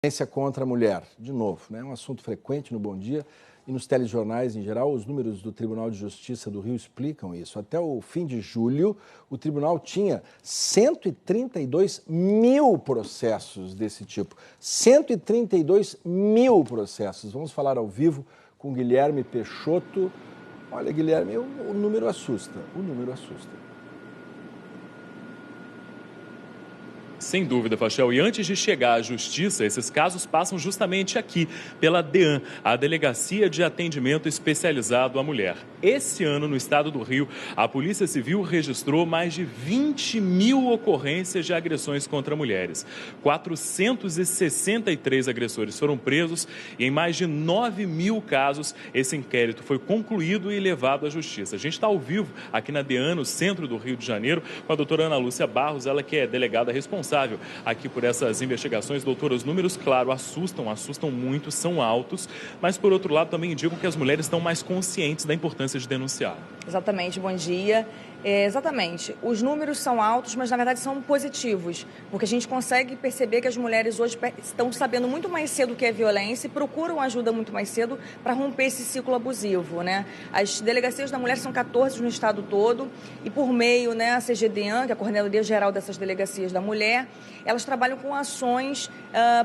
Violência contra a mulher, de novo, né? Um assunto frequente no Bom Dia e nos telejornais em geral. Os números do Tribunal de Justiça do Rio explicam isso. Até o fim de julho, o tribunal tinha 132 mil processos desse tipo. 132 mil processos. Vamos falar ao vivo com Guilherme Peixoto. Olha, Guilherme, o número assusta. O número assusta. Sem dúvida, Fachel. E antes de chegar à justiça, esses casos passam justamente aqui, pela DEAN, a Delegacia de Atendimento Especializado à Mulher. Esse ano, no estado do Rio, a Polícia Civil registrou mais de 20 mil ocorrências de agressões contra mulheres. 463 agressores foram presos e em mais de 9 mil casos esse inquérito foi concluído e levado à justiça. A gente está ao vivo aqui na DEAN, no centro do Rio de Janeiro, com a doutora Ana Lúcia Barros, ela que é delegada responsável aqui por essas investigações. Doutora, os números, claro, assustam muito, são altos, mas por outro lado também indicam que as mulheres estão mais conscientes da importância de denunciar. Exatamente, bom dia. Exatamente, os números são altos, mas na verdade são positivos, porque a gente consegue perceber que as mulheres hoje estão sabendo muito mais cedo o que é violência e procuram ajuda muito mais cedo para romper esse ciclo abusivo, né? As delegacias da mulher são 14 no estado todo e por meio, né, a CGDEAN, que é a Coordenadoria Geral dessas Delegacias da Mulher, elas trabalham com ações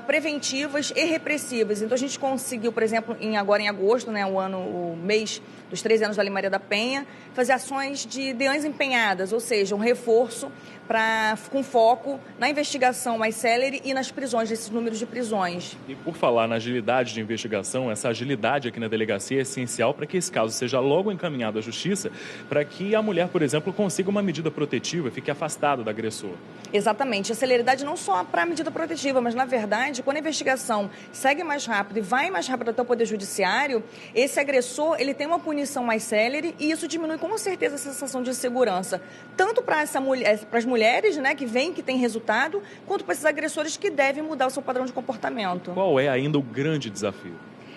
preventivas e repressivas. Então a gente conseguiu, por exemplo, agora em agosto, né, o mês dos 13 anos da Lei Maria da Penha, fazer ações de DEANs empenhadas, ou seja, um reforço com foco na investigação mais célere e nas prisões, nesses números de prisões. E por falar na agilidade de investigação, essa agilidade aqui na delegacia é essencial para que esse caso seja logo encaminhado à justiça, para que a mulher, por exemplo, consiga uma medida protetiva e fique afastada do agressor. Exatamente, a celeridade não só para a medida protetiva, mas na verdade, quando a investigação segue mais rápido e vai mais rápido até o Poder Judiciário, esse agressor ele tem uma punição mais célere e isso diminui com certeza a sensação de insegurança, tanto para as mulheres, né, que veem que tem resultado, quanto para esses agressores que devem mudar o seu padrão de comportamento. Qual é ainda o grande desafio?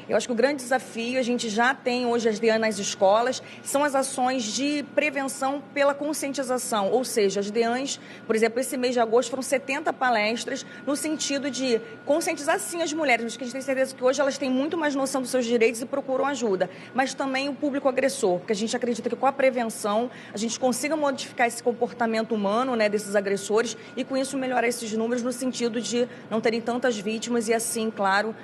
Eu acho que o grande desafio, a gente já tem hoje as DEAN nas escolas, são as ações de prevenção pela conscientização, ou seja, as DEANs, por exemplo, esse mês de agosto foram 70 palestras no sentido de conscientizar sim as mulheres, mas que a gente tem certeza que hoje elas têm muito mais noção dos seus direitos e procuram ajuda, mas também o público agressor, porque a gente acredita que com a prevenção a gente consiga modificar esse comportamento humano, né, desses agressores e com isso melhorar esses números no sentido de não terem tantas vítimas e assim, claro,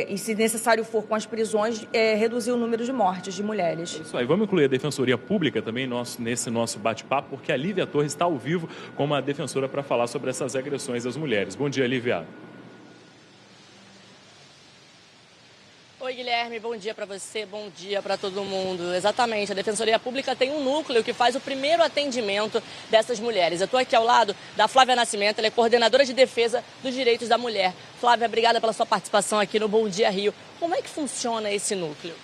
e se necessário for com as prisões, reduzir o número de mortes de mulheres. Isso aí, vamos incluir a Defensoria Pública também nesse nosso bate-papo, porque a Lívia Torres está ao vivo como a defensora para falar sobre essas agressões às mulheres. Bom dia, Lívia. Oi, Guilherme, bom dia para você, bom dia para todo mundo. Exatamente, a Defensoria Pública tem um núcleo que faz o primeiro atendimento dessas mulheres. Eu estou aqui ao lado da Flávia Nascimento, ela é coordenadora de defesa dos direitos da mulher. Flávia, obrigada pela sua participação aqui no Bom Dia Rio. Como é que funciona esse núcleo?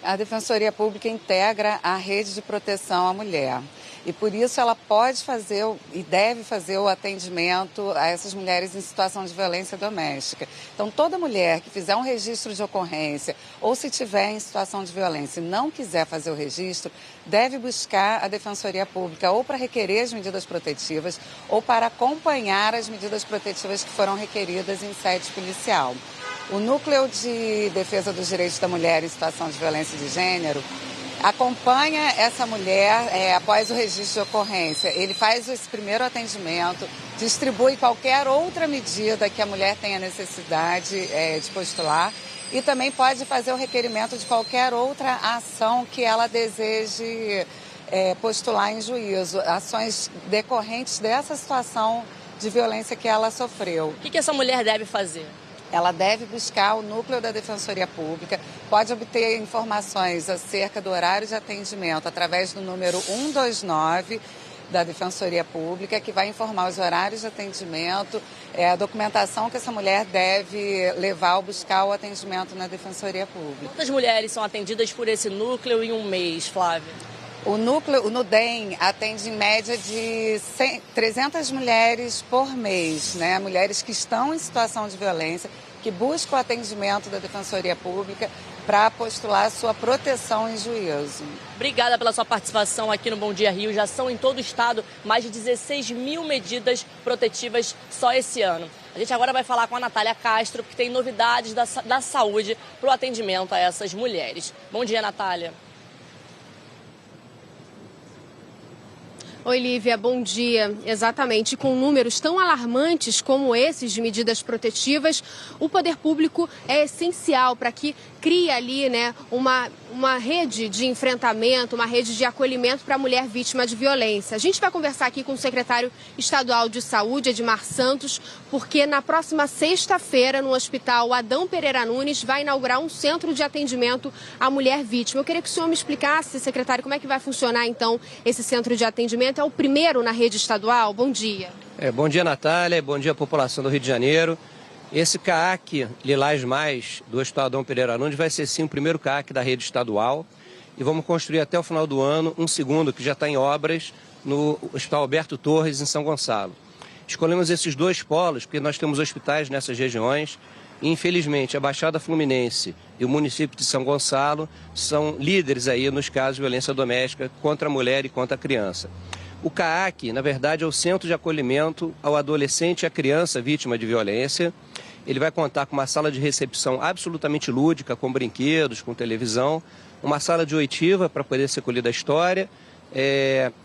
A Defensoria Pública integra a rede de proteção à mulher. E por isso ela pode fazer e deve fazer o atendimento a essas mulheres em situação de violência doméstica. Então, toda mulher que fizer um registro de ocorrência ou se tiver em situação de violência e não quiser fazer o registro, deve buscar a Defensoria Pública ou para requerer as medidas protetivas ou para acompanhar as medidas protetivas que foram requeridas em sede policial. O Núcleo de Defesa dos Direitos da Mulher em Situação de Violência de Gênero acompanha essa mulher após o registro de ocorrência. Ele faz esse primeiro atendimento, distribui qualquer outra medida que a mulher tenha necessidade de postular e também pode fazer o requerimento de qualquer outra ação que ela deseje postular em juízo, ações decorrentes dessa situação de violência que ela sofreu. O que essa mulher deve fazer? Ela deve buscar o núcleo da Defensoria Pública, pode obter informações acerca do horário de atendimento através do número 129 da Defensoria Pública, que vai informar os horários de atendimento, a documentação que essa mulher deve levar ao buscar o atendimento na Defensoria Pública. Quantas mulheres são atendidas por esse núcleo em um mês, Flávia? O NUDEM atende em média de 300 mulheres por mês, né? Mulheres que estão em situação de violência, que buscam o atendimento da Defensoria Pública para postular sua proteção em juízo. Obrigada pela sua participação aqui no Bom Dia Rio. Já são em todo o estado mais de 16 mil medidas protetivas só esse ano. A gente agora vai falar com a Natália Castro, que tem novidades da saúde para o atendimento a essas mulheres. Bom dia, Natália. Oi, Lívia, bom dia. Exatamente, com números tão alarmantes como esses de medidas protetivas, o poder público é essencial para que crie ali, né, uma rede de enfrentamento, uma rede de acolhimento para a mulher vítima de violência. A gente vai conversar aqui com o secretário estadual de saúde, Edmar Santos, porque na próxima sexta-feira, no Hospital Adão Pereira Nunes, vai inaugurar um centro de atendimento à mulher vítima. Eu queria que o senhor me explicasse, secretário, como é que vai funcionar, então, esse centro de atendimento. É o primeiro na rede estadual? Bom dia. Bom dia, Natália. Bom dia, população do Rio de Janeiro. Esse CAAC Lilás Mais do Hospital Adão Pereira Nunes vai ser sim o primeiro CAAC da rede estadual e vamos construir até o final do ano um segundo que já está em obras no Hospital Alberto Torres, em São Gonçalo. Escolhemos esses dois polos porque nós temos hospitais nessas regiões e, infelizmente, a Baixada Fluminense e o município de São Gonçalo são líderes aí nos casos de violência doméstica contra a mulher e contra a criança. O CAAC, na verdade, é o Centro de Acolhimento ao Adolescente e à Criança Vítima de Violência. Ele vai contar com uma sala de recepção absolutamente lúdica, com brinquedos, com televisão, uma sala de oitiva para poder ser colhida a história,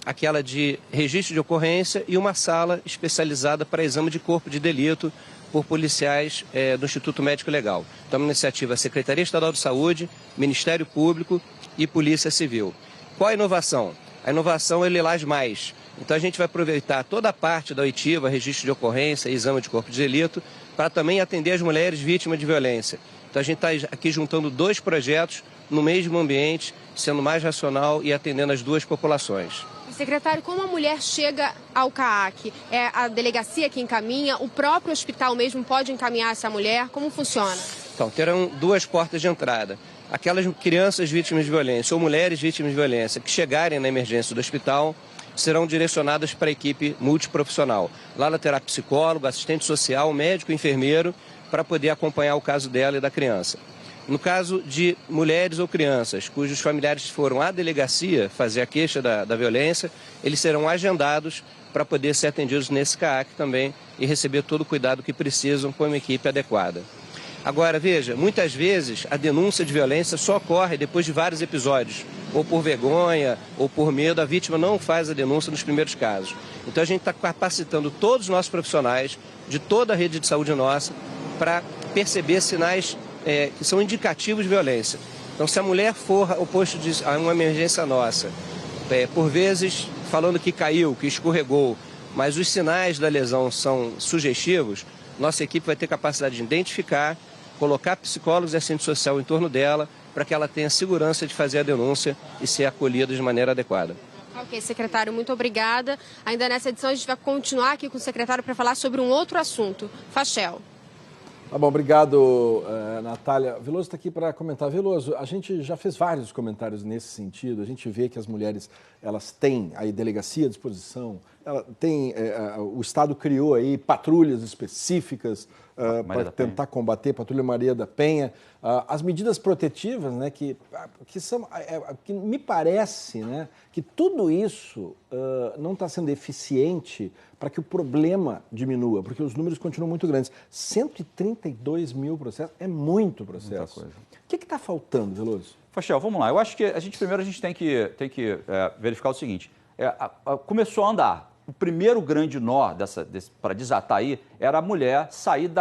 aquela de registro de ocorrência e uma sala especializada para exame de corpo de delito por policiais do Instituto Médico Legal. Então, uma iniciativa Secretaria Estadual de Saúde, Ministério Público e Polícia Civil. Qual a inovação? A inovação é Lilás Mais. Então a gente vai aproveitar toda a parte da oitiva, registro de ocorrência e exame de corpo de delito, para também atender as mulheres vítimas de violência. Então a gente está aqui juntando dois projetos no mesmo ambiente, sendo mais racional e atendendo as duas populações. Secretário, como a mulher chega ao CAAC? É a delegacia que encaminha? O próprio hospital mesmo pode encaminhar essa mulher? Como funciona? Então, terão duas portas de entrada. Aquelas crianças vítimas de violência ou mulheres vítimas de violência que chegarem na emergência do hospital serão direcionadas para a equipe multiprofissional. Lá ela terá psicólogo, assistente social, médico, enfermeiro, para poder acompanhar o caso dela e da criança. No caso de mulheres ou crianças cujos familiares foram à delegacia fazer a queixa da violência, eles serão agendados para poder ser atendidos nesse CAAC também e receber todo o cuidado que precisam com uma equipe adequada. Agora, veja, muitas vezes a denúncia de violência só ocorre depois de vários episódios, ou por vergonha, ou por medo, a vítima não faz a denúncia nos primeiros casos. Então a gente está capacitando todos os nossos profissionais de toda a rede de saúde nossa para perceber sinais que são indicativos de violência. Então, se a mulher for ao posto a uma emergência nossa, por vezes falando que caiu, que escorregou, mas os sinais da lesão são sugestivos, nossa equipe vai ter capacidade de identificar, colocar psicólogos e assistente social em torno dela para que ela tenha segurança de fazer a denúncia e ser acolhida de maneira adequada. Ok, secretário, muito obrigada. Ainda nessa edição a gente vai continuar aqui com o secretário para falar sobre um outro assunto. Fachel. Tá bom, obrigado, Natália. Veloso está aqui para comentar. Veloso, a gente já fez vários comentários nesse sentido. A gente vê que as mulheres, elas têm aí delegacia à disposição, o Estado criou aí patrulhas específicas para tentar combater, Patrulha Maria da Penha. As medidas protetivas, né, que me parece, né, que tudo isso não está sendo eficiente para que o problema diminua, porque os números continuam muito grandes. 132 mil processos é muito processo. O que está faltando, Veloso? Fachel, vamos lá. Eu acho que primeiro a gente tem que verificar o seguinte. Começou a andar. O primeiro grande nó para desatar aí era a mulher sair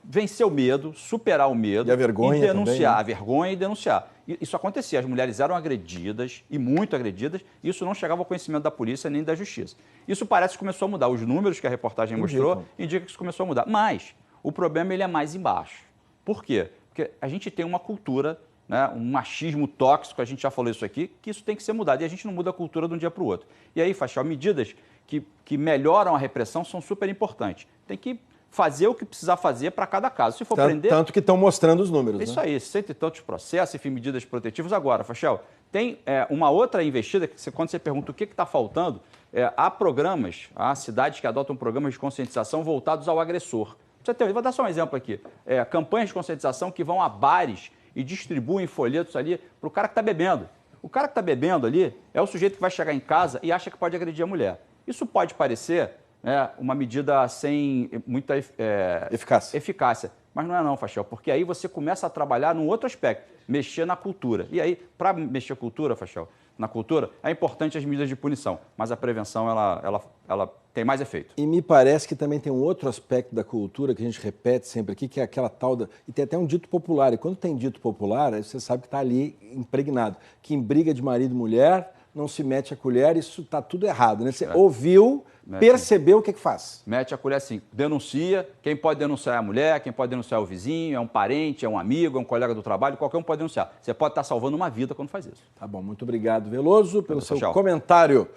vencer o medo, superar o medo e a vergonha e denunciar. Também, né? A vergonha e denunciar. Isso acontecia, as mulheres eram agredidas e muito agredidas, e isso não chegava ao conhecimento da polícia nem da justiça. Isso parece que começou a mudar. Os números que a reportagem mostrou indicam que isso começou a mudar. Mas o problema ele é mais embaixo. Por quê? Porque a gente tem uma cultura, né, um machismo tóxico, a gente já falou isso aqui, que isso tem que ser mudado. E a gente não muda a cultura de um dia para o outro. E aí, Fachel, medidas que melhoram a repressão são super importantes. Tem que fazer o que precisar fazer para cada caso. Se for prender... Tanto que estão mostrando os números. Isso né? aí, 100 e tantos processos, enfim, medidas protetivas. Agora, Fachel, tem uma outra investida, que quando você pergunta o que está faltando, há programas, há cidades que adotam programas de conscientização voltados ao agressor. Vou dar só um exemplo aqui. Campanhas de conscientização que vão a bares e distribuem folhetos ali para o cara que está bebendo. O cara que está bebendo ali é o sujeito que vai chegar em casa e acha que pode agredir a mulher. Isso pode parecer uma medida sem muita eficácia. Mas não é não, Fachel, porque aí você começa a trabalhar num outro aspecto, mexer na cultura. E aí, para mexer na cultura, é importante as medidas de punição, mas a prevenção, ela tem mais efeito. E me parece que também tem um outro aspecto da cultura que a gente repete sempre aqui, que é aquela tal da... E tem até um dito popular, e quando tem dito popular, aí você sabe que está ali impregnado, que em briga de marido e mulher não se mete a colher, isso está tudo errado, né? Você ouviu, percebeu, o que faz? Mete a colher assim, denuncia, quem pode denunciar é a mulher, quem pode denunciar é o vizinho, é um parente, é um amigo, é um colega do trabalho, qualquer um pode denunciar. Você pode estar salvando uma vida quando faz isso. Tá bom, muito obrigado, Veloso, pelo seu comentário.